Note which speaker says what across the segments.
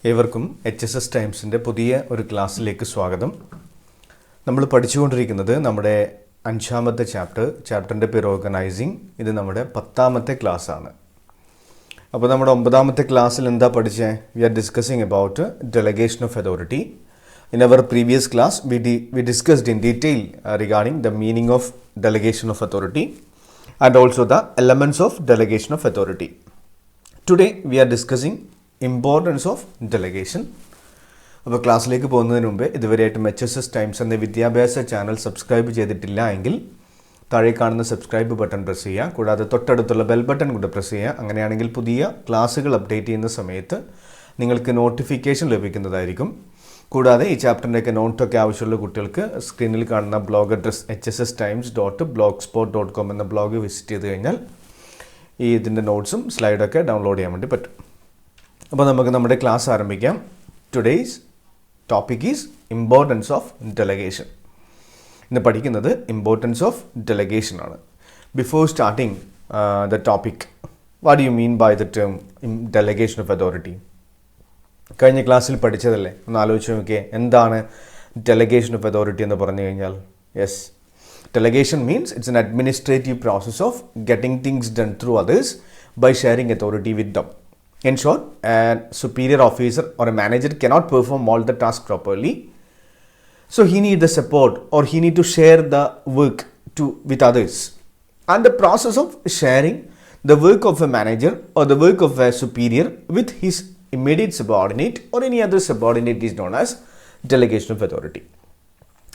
Speaker 1: ഏവർക്കും HSS ടൈംസിൻ്റെ പുതിയ ഒരു ക്ലാസ്സിലേക്ക് സ്വാഗതം. നമ്മൾ പഠിച്ചുകൊണ്ടിരിക്കുന്നത് നമ്മുടെ 5ാമത്തെ ചാപ്റ്ററിൻ്റെ പേര് ഓർഗനൈസിങ്. ഇത് നമ്മുടെ 10ാമത്തെ ക്ലാസ് ആണ്. അപ്പോൾ നമ്മുടെ 9ാമത്തെ ക്ലാസ്സിൽ എന്താ പഠിച്ചത്? We are discussing about delegation of authority. In our previous class, we discussed in detail regarding the meaning of delegation of authority and also the elements of delegation of authority. Today, we are discussing importance of delegation. അപ്പോൾ ക്ലാസ്സിലേക്ക് പോകുന്നതിന് മുമ്പ് ഇതുവരെയായിട്ടും HSS times എന്ന വിദ്യാഭ്യാസ channel subscribe ചെയ്തിട്ടില്ല എങ്കിൽ താഴെ കാണുന്ന സബ്സ്ക്രൈബ് ബട്ടൺ പ്രസ് ചെയ്യുക. കൂടാതെ തൊട്ടടുത്തുള്ള ബെൽ ബട്ടൺ കൂടെ പ്രസ് ചെയ്യുക. അങ്ങനെയാണെങ്കിൽ പുതിയ ക്ലാസ്സുകൾ അപ്ഡേറ്റ് ചെയ്യുന്ന സമയത്ത് നിങ്ങൾക്ക് നോട്ടിഫിക്കേഷൻ ലഭിക്കുന്നതായിരിക്കും. കൂടാതെ ഈ ചാപ്റ്ററിൻ്റെയൊക്കെ നോട്ടൊക്കെ ആവശ്യമുള്ള കുട്ടികൾക്ക് സ്ക്രീനിൽ കാണുന്ന ബ്ലോഗ് അഡ്രസ് hsstimes.blogspot.com എന്ന ബ്ലോഗ് വിസിറ്റ് ചെയ്ത് കഴിഞ്ഞാൽ ഇതിൻ്റെ നോട്ട്സും സ്ലൈഡൊക്കെ ഡൗൺലോഡ് ചെയ്യാൻ വേണ്ടി പറ്റും. അപ്പോൾ നമുക്ക് നമ്മുടെ ക്ലാസ് ആരംഭിക്കാം. Today's topic is importance of delegation. ഇന്ന് പഠിക്കുന്നത് ഇമ്പോർട്ടൻസ് ഓഫ് ഡെലഗേഷൻ ആണ്. Before starting the topic, what do you mean by the term delegation of authority? കഴിഞ്ഞ ക്ലാസ്സിൽ പഠിച്ചതല്ലേ? ഒന്ന് ആലോചിച്ച് നോക്കിയേ, എന്താണ് ഡെലഗേഷൻ ഓഫ് അതോറിറ്റി എന്ന് പറഞ്ഞു കഴിഞ്ഞാൽ? Yes, delegation means it's an administrative process of getting things done through others by sharing authority with them. In short, a superior officer or a manager cannot perform all the tasks properly. So he needs the support or he needs to share the work with others. And the process of sharing the work of a manager or the work of a superior with his immediate subordinate or any other subordinate is known as delegation of authority.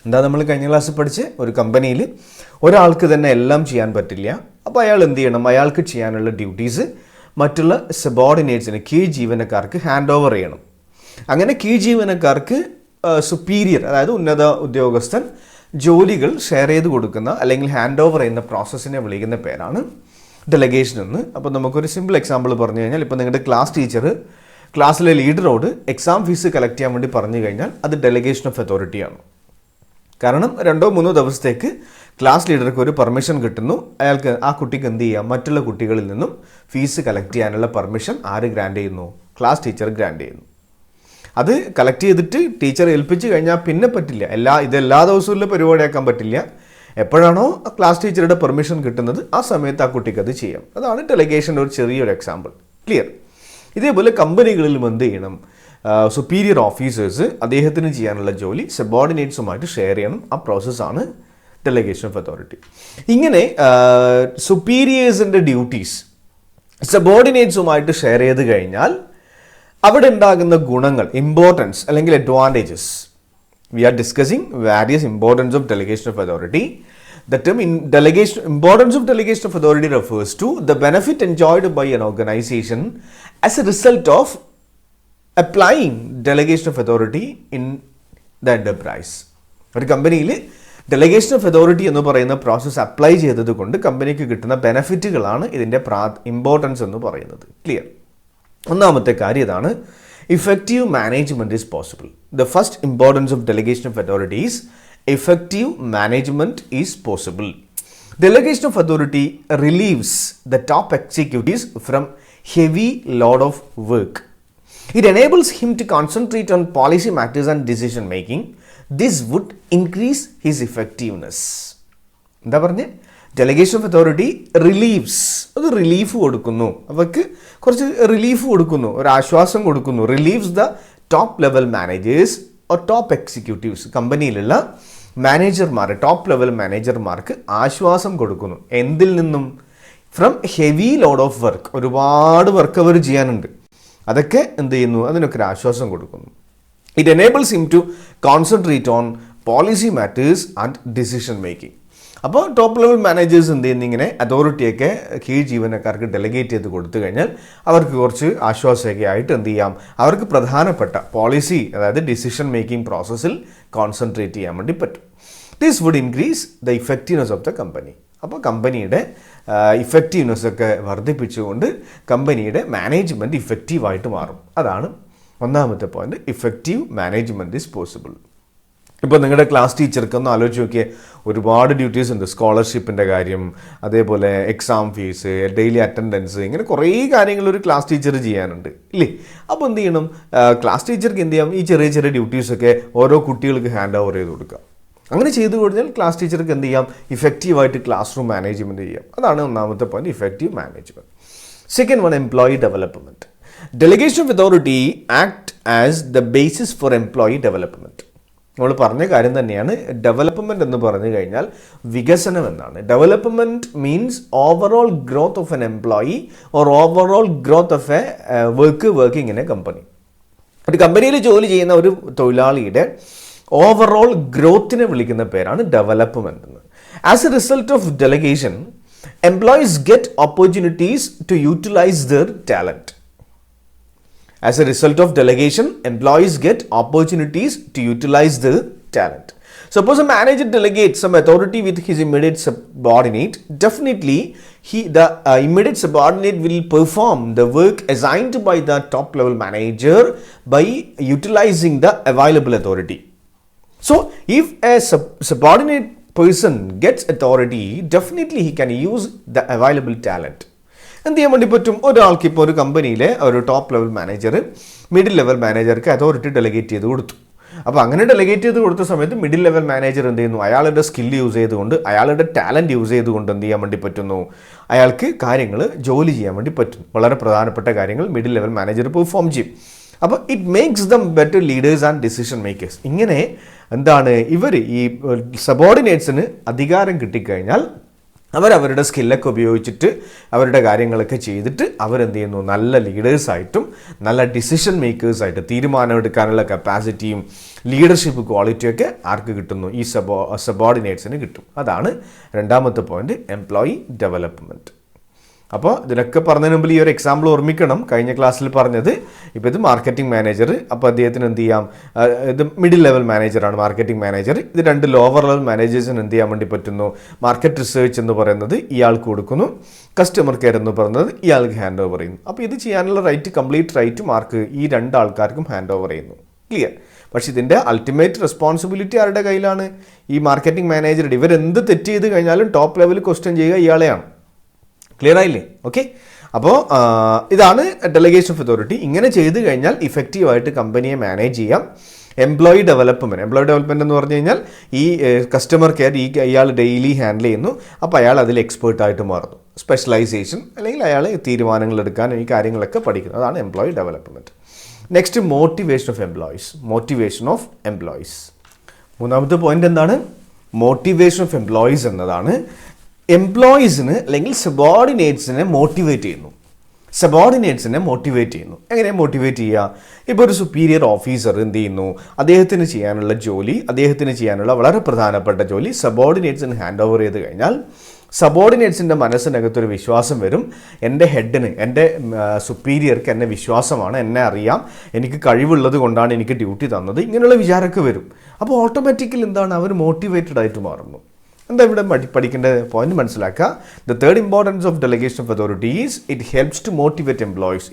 Speaker 1: എന്താ നമ്മൾ കഴിഞ്ഞ ക്ലാസ്സിൽ പഠിച്ച്, ഒരു കമ്പനിയിൽ ഒരാൾക്ക് തന്നെ എല്ലാം ചെയ്യാൻ പറ്റില്ല. അപ്പോൾ അയാൾ എന്ത് ചെയ്യണം? അയാൾക്ക് ചെയ്യാനുള്ള ഡ്യൂട്ടീസ് മറ്റുള്ള സബോർഡിനേറ്റ്സിന്, കീഴ് ജീവനക്കാർക്ക് ഹാൻഡ് ഓവർ ചെയ്യണം. അങ്ങനെ കീഴ് ജീവനക്കാർക്ക് സുപ്പീരിയർ, അതായത് ഉന്നത ഉദ്യോഗസ്ഥൻ ജോലികൾ ഷെയർ ചെയ്ത് കൊടുക്കുന്ന അല്ലെങ്കിൽ ഹാൻഡ് ഓവർ ചെയ്യുന്ന പ്രോസസ്സിനെ വിളിക്കുന്ന പേരാണ് ഡെലഗേഷൻ എന്ന്. അപ്പോൾ നമുക്കൊരു സിമ്പിൾ എക്സാമ്പിൾ പറഞ്ഞു കഴിഞ്ഞാൽ, ഇപ്പോൾ നിങ്ങളുടെ ക്ലാസ് ടീച്ചർ ക്ലാസ്സിലെ ലീഡറോട് എക്സാം ഫീസ് കളക്ട് ചെയ്യാൻ വേണ്ടി പറഞ്ഞു കഴിഞ്ഞാൽ അത് ഡെലഗേഷൻ ഓഫ് അതോറിറ്റിയാണ്. കാരണം 2-3 ദിവസത്തേക്ക് ക്ലാസ് ലീഡർക്ക് ഒരു പെർമിഷൻ കിട്ടുന്നു. അയാൾക്ക്, ആ കുട്ടിക്ക് എന്ത് ചെയ്യാം? മറ്റുള്ള കുട്ടികളിൽ നിന്നും ഫീസ് കളക്ട് ചെയ്യാനുള്ള പെർമിഷൻ ആര് ഗ്രാൻഡ് ചെയ്യുന്നു? ക്ലാസ് ടീച്ചർ ഗ്രാൻഡ് ചെയ്യുന്നു. അത് കളക്ട് ചെയ്തിട്ട് ടീച്ചർ ഏൽപ്പിച്ച് കഴിഞ്ഞാൽ പിന്നെ പറ്റില്ല. ഇതെല്ലാ ദിവസവും പരിപാടിയാക്കാൻ പറ്റില്ല. എപ്പോഴാണോ ക്ലാസ് ടീച്ചറുടെ പെർമിഷൻ കിട്ടുന്നത് ആ സമയത്ത് ആ കുട്ടിക്ക് അത് ചെയ്യാം. അതാണ് ഡെലഗേഷൻ്റെ ഒരു ചെറിയൊരു എക്സാമ്പിൾ. ക്ലിയർ? ഇതേപോലെ കമ്പനികളിലും എന്ത് ചെയ്യണം? സുപ്പീരിയർ ഓഫീസേഴ്സ് അദ്ദേഹത്തിന് ചെയ്യാനുള്ള ജോലി സബോർഡിനേറ്റ്സുമായിട്ട് ഷെയർ ചെയ്യണം. ആ പ്രോസസ്സാണ് ഡെലഗേഷൻ ഓഫ് അതോറിറ്റി. ഇങ്ങനെ സുപ്പീരിയേഴ്സിൻ്റെ ഡ്യൂട്ടീസ് സബോർഡിനേറ്റ്സുമായിട്ട് ഷെയർ ചെയ്ത് കഴിഞ്ഞാൽ അവിടെ ഉണ്ടാകുന്ന ഗുണങ്ങൾ, ഇമ്പോർട്ടൻസ് അല്ലെങ്കിൽ advantages. We are discussing various importance of delegation of authority. The term importance of delegation of authority refers to the benefit enjoyed by an organization as a result of applying delegation of authority in the enterprise. ഒരു കമ്പനിയിൽ delegation of authority എന്ന് പറയുന്ന process apply ചെയ്തത് കൊണ്ട് കമ്പനിക്ക് കിട്ടുന്ന ബെനഫിറ്റുകളാണ് ഇതിൻ്റെ importance എന്ന് പറയുന്നത്. ക്ലിയർ? ഒന്നാമത്തെ കാര്യം ഇതാണ്, effective management is possible. The first importance of delegation of authority is effective management is possible. Delegation of authority relieves the top executives from heavy load of work. It enables him to concentrate on policy matters and decision making. This would increase his effectiveness. എന്താ പറഞ്ഞേ? Delegation of authority relieves, അത് relief കൊടുക്കുന്നു, അവർക്ക് കുറച്ച് relief കൊടുക്കുന്നു, ഒരു ആശ്വാസം കൊടുക്കുന്നു. Relieves the top level managers or top executives, കമ്പനിയിലുള്ള മാനേജർമാർ, ടോപ്പ് ലെവൽ മാനേജർമാർക്ക് ആശ്വാസം കൊടുക്കുന്നു. എന്തിൽ നിന്നും? From heavy load of work. ഒരുപാട് വർക്ക് അവർ ചെയ്യാനുണ്ട്, അതൊക്കെ എന്ത് ചെയ്യുന്നു? അതിനൊക്കെ ഒരു ആശ്വാസം കൊടുക്കുന്നു. It enables him to concentrate on policy matters and decision making. അപ്പോൾ ടോപ്പ് ലെവൽ മാനേജേഴ്സ് എന്ത് ചെയ്യുന്നു? ഇങ്ങനെ അതോറിറ്റിയൊക്കെ കീഴ് ജീവനക്കാർക്ക് ഡെലിഗേറ്റ് ചെയ്ത് കൊടുത്തു കഴിഞ്ഞാൽ അവർക്ക് കുറച്ച് ആശ്വാസമൊക്കെ ആയിട്ട് എന്ത് ചെയ്യാം? അവർക്ക് പ്രധാനപ്പെട്ട പോളിസി, അതായത് ഡിസിഷൻ മേക്കിംഗ് പ്രോസസ്സിൽ കോൺസെൻട്രേറ്റ് ചെയ്യാൻ വേണ്ടി പറ്റും. This would increase the effectiveness of the company. അപ്പോൾ കമ്പനിയുടെ ഇഫക്റ്റീവ്നെസ് ഒക്കെ വർദ്ധിപ്പിച്ചുകൊണ്ട് കമ്പനിയുടെ മാനേജ്മെൻറ്റ് ഇഫക്റ്റീവായിട്ട് മാറും. അതാണ് ഒന്നാമത്തെ point, effective management is possible. ഇപ്പോൾ നിങ്ങളുടെ ക്ലാസ് ടീച്ചർക്ക് ഒന്ന് ആലോചിച്ച് നോക്കിയേ, ഒരുപാട് ഡ്യൂട്ടീസ് ഉണ്ട്. സ്കോളർഷിപ്പിൻ്റെ കാര്യം, അതേപോലെ എക്സാം ഫീസ്, ഡെയിലി അറ്റൻഡൻസ്, ഇങ്ങനെ കുറേ കാര്യങ്ങൾ ഒരു ക്ലാസ് ടീച്ചർ ചെയ്യാനുണ്ട് ഇല്ലേ? അപ്പോൾ എന്ത് ചെയ്യണം? ക്ലാസ് ടീച്ചർക്ക് എന്ത് ചെയ്യാം? ഈ ചെറിയ ചെറിയ ഡ്യൂട്ടീസൊക്കെ ഓരോ കുട്ടികൾക്ക് ഹാൻഡ് ഓവർ ചെയ്ത് കൊടുക്കുക. അങ്ങനെ ചെയ്തു കഴിഞ്ഞാൽ ക്ലാസ് ടീച്ചർക്ക് എന്ത് ചെയ്യാം? ഇഫക്റ്റീവായിട്ട് ക്ലാസ് റൂം മാനേജ്മെൻറ്റ് ചെയ്യാം. അതാണ് ഒന്നാമത്തെ point, effective management. Second one, employee development. Delegation of authority act as the basis for employee development. നമ്മൾ പറഞ്ഞ കാര്യം തന്നെയാണ്. ഡെവലപ്മെൻറ്റ് എന്ന് പറഞ്ഞു കഴിഞ്ഞാൽ വികസനം എന്നാണ്. Development means overall growth of N employee or overall growth of A working in A company. ഒരു കമ്പനിയിൽ ജോലി ചെയ്യുന്ന ഒരു തൊഴിലാളിയുടെ ഓവറോൾ ഗ്രോത്തിനെ വിളിക്കുന്ന പേരാണ് ഡെവലപ്മെൻറ്റ് എന്ന്. As a result of delegation, employees get opportunities to utilize their talent. As a result of delegation, employees get opportunities to utilize the talent. Suppose a manager delegates some authority with his immediate subordinate, definitely the immediate subordinate will perform the work assigned by the top level manager by utilizing the available authority. So, if a subordinate person gets authority, definitely he can use the available talent. എന്ത് ചെയ്യാൻ വേണ്ടി പറ്റും? ഒരാൾക്ക് ഇപ്പോൾ ഒരു കമ്പനിയിലെ ഒരു top level manager middle level മാനേജർക്ക് അതോറിറ്റി ഡെലിഗേറ്റ് ചെയ്ത് കൊടുത്തു. അപ്പോൾ അങ്ങനെ ഡെലിഗേറ്റ് ചെയ്ത് കൊടുത്ത സമയത്ത് മിഡിൽ ലെവൽ മാനേജർ എന്ത് ചെയ്യുന്നു? അയാളുടെ സ്കില്ല് യൂസ് ചെയ്തുകൊണ്ട്, അയാളുടെ ടാലൻറ്റ് യൂസ് ചെയ്തുകൊണ്ട് എന്ത് ചെയ്യാൻ വേണ്ടി പറ്റുന്നു? അയാൾക്ക് കാര്യങ്ങൾ ജോലി ചെയ്യാൻ വേണ്ടി പറ്റും. വളരെ പ്രധാനപ്പെട്ട കാര്യങ്ങൾ മിഡിൽ ലെവൽ മാനേജർ പെർഫോം ചെയ്യും. അപ്പോൾ it makes dum better leaders and decision makers. ഇങ്ങനെ എന്താണ്, ഇവർ ഈ സബോർഡിനേറ്റ്സിന് അധികാരം കിട്ടിക്കഴിഞ്ഞാൽ അവരവരുടെ സ്കില്ലൊക്കെ ഉപയോഗിച്ചിട്ട് അവരുടെ കാര്യങ്ങളൊക്കെ ചെയ്തിട്ട് അവരെന്ത് ചെയ്യുന്നു? നല്ല ലീഡേഴ്സായിട്ടും നല്ല ഡിസിഷൻ മേക്കേഴ്സായിട്ട് തീരുമാനമെടുക്കാനുള്ള കപ്പാസിറ്റിയും ലീഡർഷിപ്പ് ക്വാളിറ്റിയൊക്കെ ആർക്ക് കിട്ടുന്നു? ഈ സബോർഡിനേറ്റ്സിന് കിട്ടും. അതാണ് രണ്ടാമത്തെ പോയിന്റ്, എംപ്ലോയി ഡെവലപ്മെൻറ്റ്. അപ്പോൾ ഇതിനൊക്കെ പറഞ്ഞതിന് മുമ്പിൽ ഈ ഒരു എക്സാമ്പിൾ ഓർമ്മിക്കണം. കഴിഞ്ഞ ക്ലാസ്സിൽ പറഞ്ഞത്, ഇപ്പോൾ ഇത് മാർക്കറ്റിംഗ് മാനേജർ, അപ്പോൾ അദ്ദേഹത്തിന് എന്ത് ചെയ്യാം? ഇത് മിഡിൽ ലെവൽ മാനേജറാണ് മാർക്കറ്റിംഗ് മാനേജർ. ഇത് രണ്ട് ലോവർ ലെവൽ മാനേജേഴ്സിന് എന്ത് ചെയ്യാൻ വേണ്ടി പറ്റുന്നു? മാർക്കറ്റ് റിസർച്ച് എന്ന് പറയുന്നത് ഇയാൾക്ക് കൊടുക്കുന്നു, കസ്റ്റമർ കെയർ എന്ന് പറയുന്നത് ഇയാൾക്ക് ഹാൻഡ് ഓവർ ചെയ്യുന്നു. അപ്പോൾ ഇത് ചെയ്യാനുള്ള റൈറ്റ്, കംപ്ലീറ്റ് റൈറ്റ് മാർക്ക് ഈ രണ്ടാൾക്കാർക്കും ഹാൻഡ് ഓവർ ചെയ്യുന്നു. ക്ലിയർ? പക്ഷേ ഇതിൻ്റെ അൾട്ടിമേറ്റ് റെസ്പോൺസിബിലിറ്റി ആരുടെ കയ്യിലാണ്? ഈ മാർക്കറ്റിംഗ് മാനേജറുടെ. ഇവരെന്ത് തെറ്റ് ചെയ്ത് കഴിഞ്ഞാലും ടോപ്പ് ലെവൽ ക്വസ്റ്റ്യൻ ചെയ്യുക ഇയാളെയാണ്. ക്ലിയർ ആയില്ലേ? ഓക്കെ. അപ്പോൾ ഇതാണ് ഡെലിഗേഷൻ ഓഫ് അതോറിറ്റി. ഇങ്ങനെ ചെയ്ത് കഴിഞ്ഞാൽ ഇഫക്റ്റീവായിട്ട് കമ്പനിയെ മാനേജ് ചെയ്യാം. എംപ്ലോയി ഡെവലപ്മെൻറ്റ് എന്ന് പറഞ്ഞു കഴിഞ്ഞാൽ ഈ കസ്റ്റമർ കെയർ ഇയാൾ ഡെയിലി ഹാൻഡിൽ ചെയ്യുന്നു. അപ്പോൾ അയാൾ അതിൽ എക്സ്പേർട്ടായിട്ട് മാറുന്നു. സ്പെഷ്യലൈസേഷൻ, അല്ലെങ്കിൽ അയാൾ തീരുമാനങ്ങൾ എടുക്കാൻ ഈ കാര്യങ്ങളൊക്കെ പഠിക്കുന്നു. അതാണ് employee development. Next, motivation of employees. മൂന്നാമത്തെ പോയിന്റ് എന്താണ്? മോട്ടിവേഷൻ ഓഫ് എംപ്ലോയീസ് എന്നതാണ്. എംപ്ലോയീസിന് അല്ലെങ്കിൽ സബോർഡിനേറ്റ്സിനെ മോട്ടിവേറ്റ് ചെയ്യുന്നു. എങ്ങനെ മോട്ടിവേറ്റ് ചെയ്യുക? ഇപ്പോൾ ഒരു സുപ്പീരിയർ ഓഫീസർ എന്ത് ചെയ്യുന്നു? അദ്ദേഹത്തിന് ചെയ്യാനുള്ള വളരെ പ്രധാനപ്പെട്ട ജോലി സബോർഡിനേറ്റ്സിന് ഹാൻഡ് ഓവർ ചെയ്ത് കഴിഞ്ഞാൽ സബോർഡിനേറ്റ്സിൻ്റെ മനസ്സിനകത്തൊരു വിശ്വാസം വരും. എൻ്റെ ഹെഡിന്, എൻ്റെ സുപ്പീരിയർക്ക് എന്നെ വിശ്വാസമാണ്, എന്നെ അറിയാം, എനിക്ക് കഴിവുള്ളത് കൊണ്ടാണ് എനിക്ക് ഡ്യൂട്ടി തന്നത്, ഇങ്ങനെയുള്ള വിചാരമൊക്കെ വരും. അപ്പോൾ ഓട്ടോമാറ്റിക്കലി എന്താണ്? അവർ മോട്ടിവേറ്റഡ് ആയിട്ട് മാറുന്നു. എന്താ ഇവിടെ പഠിക്കേണ്ട പോയിന്റ് മനസ്സിലാക്കുക. The third importance of delegation of authority is it helps to motivate employees.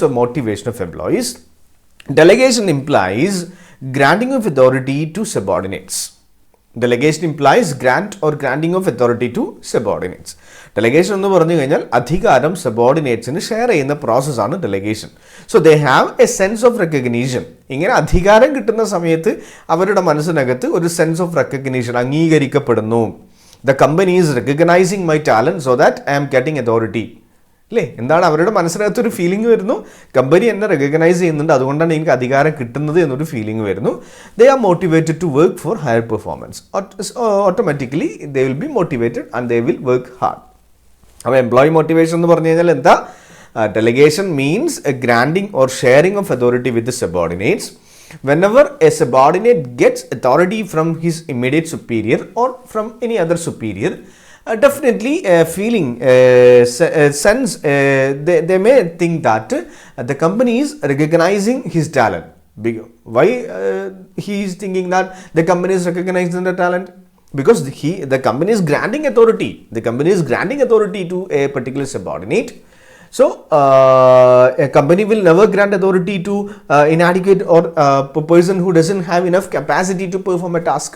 Speaker 1: Or motivation of employees. Delegation implies granting of authority to subordinates. Delegation implies granting of authority to subordinates. Delegation എന്ന് പറഞ്ഞു കഴിഞ്ഞാൽ അധികാരം സബോർഡിനേറ്റ്സിന് share ചെയ്യുന്ന പ്രോസസ്സാണ് delegation. So they have a sense of recognition. ഇങ്ങനെ അധികാരം കിട്ടുന്ന സമയത്ത് അവരുടെ മനസ്സിനകത്ത് ഒരു സെൻസ് ഓഫ് റെക്കഗ്നീഷൻ, അംഗീകരിക്കപ്പെടുന്നു. The company is recognising my talent so that I am getting authority. അല്ലേ? എന്താണ് അവരുടെ മനസ്സിനകത്തൊരു ഫീലിംഗ് വരുന്നു, കമ്പനി എന്നെ റെക്കഗ്നൈസ് ചെയ്യുന്നുണ്ട്, അതുകൊണ്ടാണ് എനിക്ക് അധികാരം കിട്ടുന്നത് എന്നൊരു ഫീലിംഗ് വരുന്നു. They are motivated to work for higher performance. Automatically they will be motivated and they will work hard. അപ്പോൾ എംപ്ലോയി മോട്ടിവേഷൻ എന്ന് പറഞ്ഞു കഴിഞ്ഞാൽ എന്താ? Delegation means A granting or sharing of authority with subordinates. Whenever a subordinate gets authority from his immediate superior or from any other superior, definitely feeling sense, they may think that the company is recognizing his talent. Why he is thinking that the company is recognizing the talent? Because the company is granting authority. The company is granting authority to a particular subordinate. So, a company will never grant authority to inadequate or person who doesn't have enough capacity to perform a task.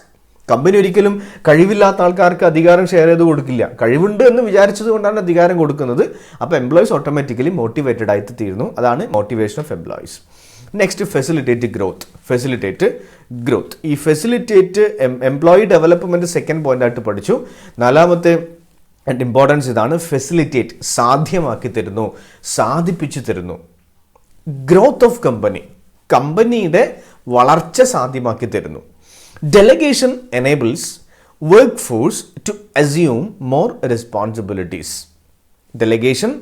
Speaker 1: Company ഒരിക്കലും കഴിവില്ലാത്ത ആൾക്കാർക്ക് അധികാരം share ചെയ്ത് കൊടുക്കില്ല. കഴിവുണ്ട് എന്ന് വിചാരിച്ചത് കൊണ്ടാണ് അധികാരം കൊടുക്കുന്നത്. അപ്പോൾ എംപ്ലോയീസ് ഓട്ടോമാറ്റിക്കലി മോട്ടിവേറ്റഡ് ആയിട്ട് തീരുന്നു. അതാണ് motivation of employees. Next facilitate growth. Facilitate growth. ഈ facilitate employee development second point ആയിട്ട് പഠിച്ചു. നാലാമത്തെ ഇമ്പോർട്ടൻസ് ഇതാണ്, ഫെസിലിറ്റേറ്റ് സാധ്യമാക്കി തരുന്നു, സാധിപ്പിച്ചു തരുന്നു. ഗ്രോത്ത് ഓഫ് കമ്പനി, കമ്പനിയുടെ വളർച്ച സാധ്യമാക്കി തരുന്നു. Delegation enables workforce to assume more responsibilities. Delegation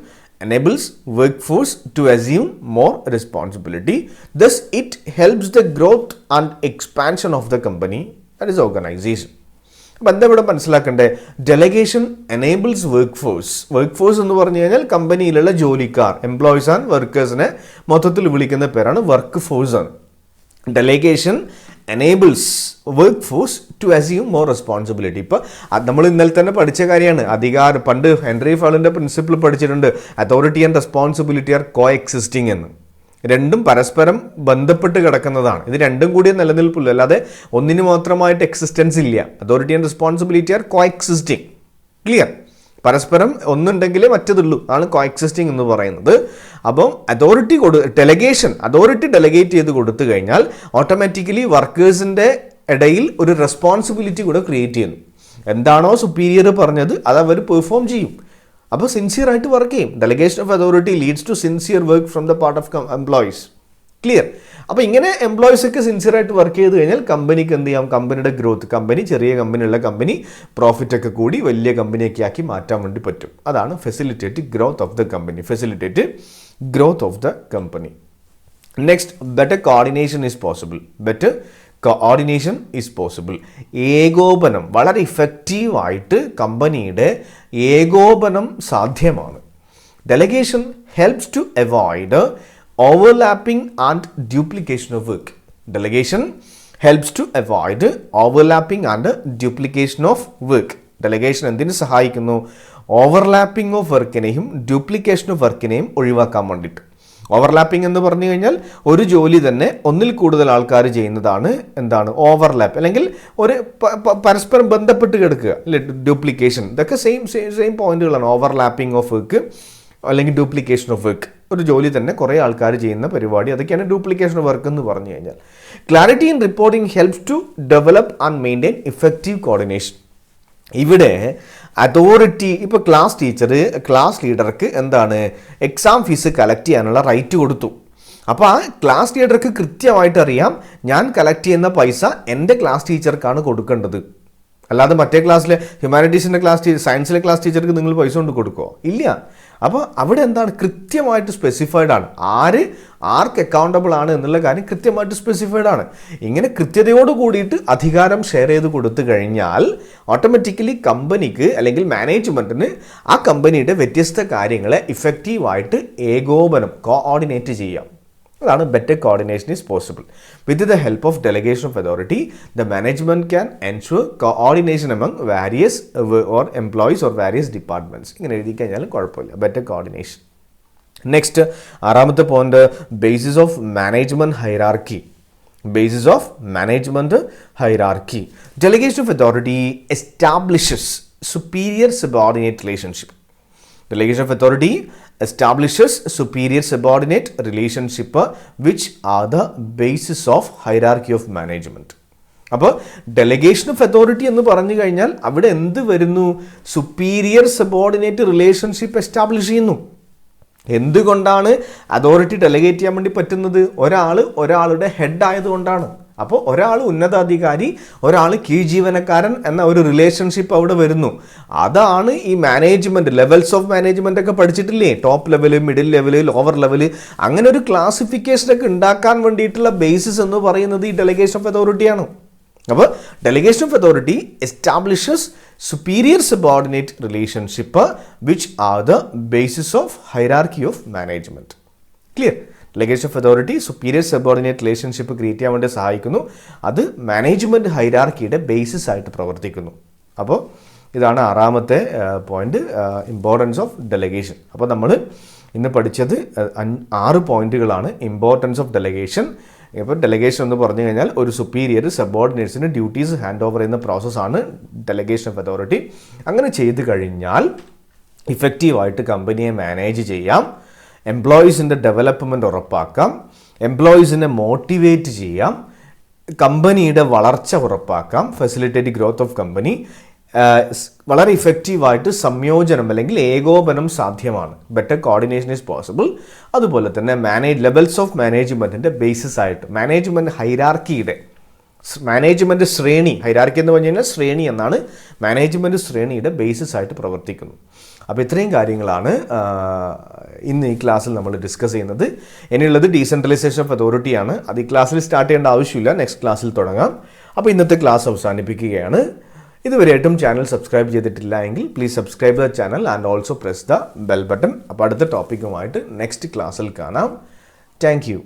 Speaker 1: enables workforce to assume more responsibility. Thus, it helps the growth and expansion of the company, that is organization. അപ്പോൾ എന്താ ഇവിടെ മനസ്സിലാക്കണ്ടേ? Delegation enables workforce എന്ന് പറഞ്ഞു കഴിഞ്ഞാൽ കമ്പനിയിലുള്ള ജോലിക്കാർ, എംപ്ലോയീസ് ആൻഡ് വർക്കേഴ്സിനെ മൊത്തത്തിൽ വിളിക്കുന്ന പേരാണ് വർക്ക് ഫോഴ്സ് ആണ്. Delegation enables work force to assume more responsibility. ഇപ്പോൾ നമ്മൾ ഇന്നലെ തന്നെ പഠിച്ച കാര്യമാണ്. അധികാരം, പണ്ട് ഹെൻറി ഫാളിൻ്റെ പ്രിൻസിപ്പിൾ പഠിച്ചിട്ടുണ്ട്, authority and responsibility are coexisting എന്ന്. രണ്ടും പരസ്പരം ബന്ധപ്പെട്ട് കിടക്കുന്നതാണ്. ഇത് രണ്ടും കൂടി നിലനിൽപ്പില്ല, അല്ലാതെ ഒന്നിന് മാത്രമായിട്ട് എക്സിസ്റ്റൻസ് ഇല്ല. Authority and responsibility are coexisting. Clear? പരസ്പരം ഒന്നുണ്ടെങ്കിലേ മറ്റതുള്ളൂ, അതാണ് കോ എക്സിസ്റ്റിംഗ് എന്ന് പറയുന്നത്. അപ്പം അതോറിറ്റി ഡെലഗേറ്റ് ചെയ്ത് കൊടുത്തു കഴിഞ്ഞാൽ ഓട്ടോമാറ്റിക്കലി വർക്കേഴ്സിൻ്റെ ഇടയിൽ ഒരു റെസ്പോൺസിബിലിറ്റി കൂടെ ക്രിയേറ്റ് ചെയ്യുന്നു. എന്താണോ സുപ്പീരിയർ പറഞ്ഞത് അത് അവർ പെർഫോം ചെയ്യും. അപ്പോൾ സിൻസിയർ ആയിട്ട് വർക്ക് ചെയ്യും. Delegation of authority leads to sincere work from the part of employees. Clear? അപ്പോൾ ഇങ്ങനെ എംപ്ലോയീസൊക്കെ സിൻസിയറായിട്ട് വർക്ക് ചെയ്ത് കഴിഞ്ഞാൽ കമ്പനിക്ക് എന്ത് ചെയ്യാം? കമ്പനിയുടെ ഗ്രോത്ത്, കമ്പനി ചെറിയ കമ്പനിയുള്ള കമ്പനി പ്രോഫിറ്റൊക്കെ കൂടി വലിയ കമ്പനിയൊക്കെ ആക്കി മാറ്റാൻ വേണ്ടി പറ്റും. അതാണ് facilitate growth of the company. Facilitate growth of the company. Next, better coordination is possible. Better coordination is possible. ഏകോപനം, വളരെ ഇഫക്റ്റീവായിട്ട് കമ്പനിയുടെ ഏകോപനം സാധ്യമാണ്. Delegation helps to avoid overlapping and duplication of work. Delegation helps to avoid overlapping and duplication of work. Delegation എന്തിനു സഹായിക്കുന്നു? Overlapping of വർക്കിനെയും duplication of വർക്കിനെയും ഒഴിവാക്കാൻ വേണ്ടിയിട്ട്. ഓവർലാപ്പിംഗ് എന്ന് പറഞ്ഞു കഴിഞ്ഞാൽ ഒരു ജോലി തന്നെ ഒന്നിൽ കൂടുതൽ ആൾക്കാർ ചെയ്യുന്നതാണ് എന്താണ്? ഓവർലാപ്പ്, അല്ലെങ്കിൽ ഒരു പരസ്പരം ബന്ധപ്പെട്ട് കിടക്കുക അല്ലെ? ഡ്യൂപ്ലിക്കേഷൻ, ഇതൊക്കെ സെയിം പോയിന്റുകളാണ്. ഓവർലാപ്പിംഗ് ഓഫ് വർക്ക് അല്ലെങ്കിൽ ഡ്യൂപ്ലിക്കേഷൻ ഓഫ് വർക്ക്, ഒരു ജോലി തന്നെ കുറേ ആൾക്കാർ ചെയ്യുന്ന പരിപാടി, അതൊക്കെയാണ് ഡ്യൂപ്ലിക്കേഷൻ ഓഫ് വർക്ക് എന്ന് പറഞ്ഞു കഴിഞ്ഞാൽ. Clarity in reporting helps to develop and maintain effective coordination. ഇവിടെ അതോറിറ്റി, ഇപ്പോൾ ക്ലാസ് ലീഡർക്ക് എന്താണ്? എക്സാം ഫീസ് കളക്ട് ചെയ്യാനുള്ള റൈറ്റ് കൊടുത്തു. അപ്പോൾ ആ ക്ലാസ് ലീഡർക്ക് കൃത്യമായിട്ട് അറിയാം, ഞാൻ കളക്ട് ചെയ്യുന്ന പൈസ എൻ്റെ ക്ലാസ് ടീച്ചർക്കാണ് കൊടുക്കേണ്ടത്. അല്ലാതെ മറ്റേ ക്ലാസ്സിലെ ഹ്യൂമാനിറ്റീസിൻ്റെ സയൻസിലെ ക്ലാസ് ടീച്ചർക്ക് നിങ്ങൾ പൈസ കൊണ്ട് കൊടുക്കുമോ? ഇല്ല. അപ്പോൾ അവിടെ എന്താണ്? കൃത്യമായിട്ട് സ്പെസിഫൈഡ് ആണ്, ആർക്ക് അക്കൗണ്ടബിൾ ആണ് എന്നുള്ള കാര്യം കൃത്യമായിട്ട് സ്പെസിഫൈഡ് ആണ്. ഇങ്ങനെ കൃത്യതയോട് കൂടിയിട്ട് അധികാരം ഷെയർ ചെയ്ത് കൊടുത്തു കഴിഞ്ഞാൽ ഓട്ടോമാറ്റിക്കലി കമ്പനിക്ക് അല്ലെങ്കിൽ മാനേജ്മെൻറ്റിന് ആ കമ്പനിയുടെ വ്യത്യസ്ത കാര്യങ്ങളെ ഇഫക്റ്റീവായിട്ട് കോഓർഡിനേറ്റ് ചെയ്യാം. അതാണ് better coordination is possible. With the help of delegation of authority the management can ensure coordination among various or employees or various departments. ഇങ്ങനെ എഴുതി കഴിഞ്ഞാലും കുഴപ്പമില്ല. Better coordination. നെക്സ്റ്റ്, ആറാമത്തെ point, basis of management hierarchy. Basis of management hierarchy. Delegation of authority establishes superior subordinate relationship. Delegation of authority establishes superior subordinate relationship which are the basis of hierarchy of management. അപ്പോൾ delegation of authority എന്ന് പറഞ്ഞു കഴിഞ്ഞാൽ അവിടെ എന്ത് വരുന്നു? Superior subordinate relationship establish ചെയ്യുന്നു. എന്തുകൊണ്ടാണ് authority delegate ചെയ്യാൻ വേണ്ടി പറ്റുന്നത്? ഒരാളുടെ ഹെഡ് ആയതുകൊണ്ടാണ്. അപ്പോൾ ഒരാൾ ഉന്നതാധികാരി, ഒരാൾ കീഴ്ജീവനക്കാരൻ എന്ന ഒരു റിലേഷൻഷിപ്പ് അവിടെ വരുന്നു. അതാണ് ഈ മാനേജ്മെൻറ്റ്, ലെവൽസ് ഓഫ് മാനേജ്മെൻ്റ് ഒക്കെ പഠിച്ചിട്ടില്ലേ? Top level, middle level, lower level, അങ്ങനെ ഒരു ക്ലാസിഫിക്കേഷനൊക്കെ ഉണ്ടാക്കാൻ വേണ്ടിയിട്ടുള്ള ബേസിസ് എന്ന് പറയുന്നത് ഈ ഡെലഗേഷൻ ഓഫ് അതോറിറ്റിയാണ്. അപ്പോൾ delegation of authority establishes superior subordinate relationship which are the basis of hierarchy of management. Clear? Delegation of authority superior subordinate relationship create ചെയ്യാൻ വേണ്ടി സഹായിക്കുന്നു. അത് മാനേജ്മെൻറ്റ് ഹൈറാർക്കിയുടെ ബേസിസ് ആയിട്ട് പ്രവർത്തിക്കുന്നു. അപ്പോൾ ഇതാണ് ആറാമത്തെ പോയിന്റ്, ഇമ്പോർട്ടൻസ് ഓഫ് ഡെലഗേഷൻ. അപ്പോൾ നമ്മൾ ഇന്ന് പഠിച്ചത് 6 പോയിന്റുകളാണ് ഇമ്പോർട്ടൻസ് ഓഫ് ഡെലഗേഷൻ. ഇപ്പോൾ ഡെലഗേഷൻ എന്ന് പറഞ്ഞു കഴിഞ്ഞാൽ ഒരു സുപ്പീരിയർ സബോർഡിനേറ്റ്സിന് ഡ്യൂട്ടീസ് ഹാൻഡ് ഓവർ ചെയ്യുന്ന പ്രോസസ്സാണ് ഡെലഗേഷൻ ഓഫ് അതോറിറ്റി. അങ്ങനെ ചെയ്തു കഴിഞ്ഞാൽ ഇഫക്റ്റീവായിട്ട് കമ്പനിയെ മാനേജ് ചെയ്യാം, എംപ്ലോയീസിൻ്റെ ഡെവലപ്മെൻറ്റ് ഉറപ്പാക്കാം, എംപ്ലോയീസിനെ മോട്ടിവേറ്റ് ചെയ്യാം, കമ്പനിയുടെ വളർച്ച ഉറപ്പാക്കാം, ഫെസിലിറ്റേറ്റ് ഗ്രോത്ത് ഓഫ് കമ്പനി, വളരെ ഇഫക്റ്റീവായിട്ട് സംയോജനം അല്ലെങ്കിൽ ഏകോപനം സാധ്യമാണ്. Better coordination is possible. അതുപോലെ തന്നെ ലെവൽസ് ഓഫ് മാനേജ്മെൻറ്റിൻ്റെ ബേസിസ് ആയിട്ട് മാനേജ്മെൻറ്റ് ഹൈറാർക്കിയുടെ മാനേജ്മെൻറ്റ് ശ്രേണി, ഹൈറാർക്കി എന്ന് പറഞ്ഞു കഴിഞ്ഞാൽ ശ്രേണി എന്നാണ്, മാനേജ്മെൻറ്റ് ശ്രേണിയുടെ ബേസിസ് ആയിട്ട് പ്രവർത്തിക്കുന്നു. അപ്പോൾ ഇത്രയും കാര്യങ്ങളാണ് ഇന്ന് ഈ ക്ലാസ്സിൽ നമ്മൾ ഡിസ്കസ് ചെയ്യുന്നത്. ഇനിയുള്ളത് ഡീസെൻട്രലൈസേഷൻ ഓഫ് അതോറിറ്റിയാണ്. അത് ഈ ക്ലാസ്സിൽ സ്റ്റാർട്ട് ചെയ്യേണ്ട ആവശ്യമില്ല, നെക്സ്റ്റ് ക്ലാസ്സിൽ തുടങ്ങാം. അപ്പോൾ ഇന്നത്തെ ക്ലാസ് അവസാനിപ്പിക്കുകയാണ്. ഇതുവരെയായിട്ടും ചാനൽ സബ്സ്ക്രൈബ് ചെയ്തിട്ടില്ല എങ്കിൽ please subscribe the channel and also press the bell button. അപ്പോൾ അടുത്ത ടോപ്പിക്കുമായിട്ട് നെക്സ്റ്റ് ക്ലാസ്സിൽ കാണാം. Thank you.